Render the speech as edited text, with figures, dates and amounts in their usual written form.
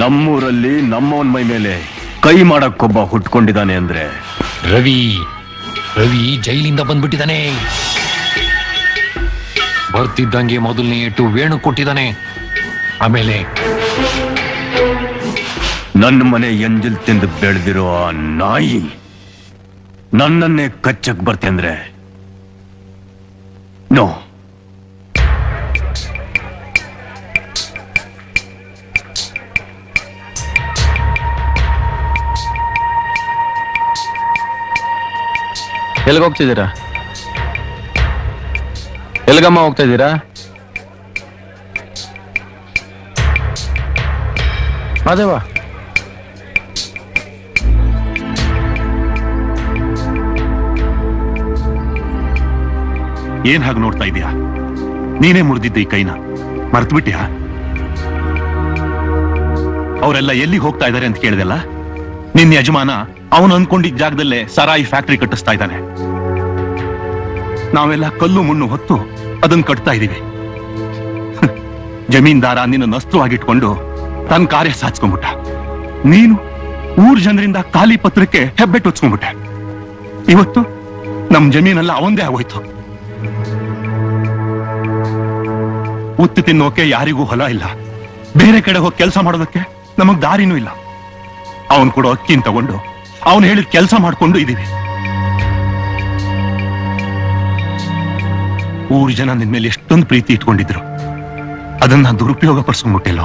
ನಮ್ಮೂರಲ್ಲಿ ನಮ್ಮವನ್ ಮೈ ಮೇಲೆ ಕೈ ಮಾಡಕ್ಕೊಬ್ಬ ಹುಟ್ಕೊಂಡಿದ್ದಾನೆ ಅಂದ್ರೆ ರವಿ ರವಿ ಜೈಲಿಂದ ಬಂದ್ಬಿಟ್ಟಿದ್ದಾನೆ. ಬರ್ತಿದ್ದಂಗೆ ಮೊದಲನೇ ಏಟು ವೇಣು ಕೊಟ್ಟಿದ್ದಾನೆ. ಆಮೇಲೆ ನನ್ನ ಮನೆ ಎಂಜಲ್ ತಿಂದು ಬೆಳೆದಿರೋ ಆ ನಾಯಿ ನನ್ನನ್ನೇ ಕಚ್ಚಕ್ ಬರ್ತೆ ಅಂದ್ರೆ ನೋ. ಎಲ್ಲಿಗೆ ಹೋಗ್ತಿದ್ದೀರಾ? ಎಲ್ಗಮ್ಮ ಹೋಗ್ತಾ ಇದ್ದೀರಾ? ಅದೇವಾ ಏನ್ ಹಾಗೆ ನೋಡ್ತಾ ಇದೀಯಾ? ನೀನೇ ಮುರಿದಿದ್ದೆ ಈ ಕೈನ, ಮರ್ತು ಬಿಟ್ಯಾ? ಅವರೆಲ್ಲ ಎಲ್ಲಿಗೆ ಹೋಗ್ತಾ ಇದಾರೆ ಅಂತ ಕೇಳಿದೆಲ್ಲ. ನಿನ್ನ ಯಜಮಾನ ಅವನು ಅನ್ಕೊಂಡಿದ್ದ ಜಾಗದಲ್ಲೇ ಸರಾಯಿ ಫ್ಯಾಕ್ಟರಿ ಕಟ್ಟಿಸ್ತಾ ಇದ್ದಾನೆ. ನಾವೆಲ್ಲ ಕಲ್ಲು ಮಣ್ಣು ಹೊತ್ತು ಅದನ್ನ ಕಟ್ತಾ ಇದೀವಿ. ಜಮೀನ್ದಾರ ನಿನ್ನ ನಸ್ತ್ರವಾಗಿಟ್ಕೊಂಡು ತನ್ನ ಕಾರ್ಯ ಸಾಧಿಸ್ಕೊಂಡ್ಬಿಟ್ಟ. ನೀನು ಊರ್ ಜನರಿಂದ ಖಾಲಿ ಪತ್ರಕ್ಕೆ ಹೆಬ್ಬೆಟ್ಟು ಹೊಚ್ಕೊಂಡ್ಬಿಟ್ಟೆ. ಇವತ್ತು ನಮ್ ಜಮೀನೆಲ್ಲ ಅವಂದೇ ಆಗೋಯ್ತು. ಉತ್ತು ತಿನ್ನೋಕೆ ಯಾರಿಗೂ ಹೊಲ ಇಲ್ಲ, ಬೇರೆ ಕಡೆ ಹೋಗಿ ಕೆಲಸ ಮಾಡೋದಕ್ಕೆ ನಮಗ್ ದಾರಿನೂ ಇಲ್ಲ. ಅವನ್ ಕೊಡೋ ಅಕ್ಕಿನ ತಗೊಂಡು ಅವನು ಹೇಳಿದ ಕೆಲಸ ಮಾಡ್ಕೊಂಡು ಇದೀವಿ. ಊರ್ ಜನ ನಿನ್ ಮೇಲೆ ಎಷ್ಟೊಂದು ಪ್ರೀತಿ ಇಟ್ಕೊಂಡಿದ್ರು, ಅದನ್ನ ದುರುಪಯೋಗ ಪಡಿಸ್ಕೊಂಡ್ಬಿಟ್ಟಿಲ್ಲ.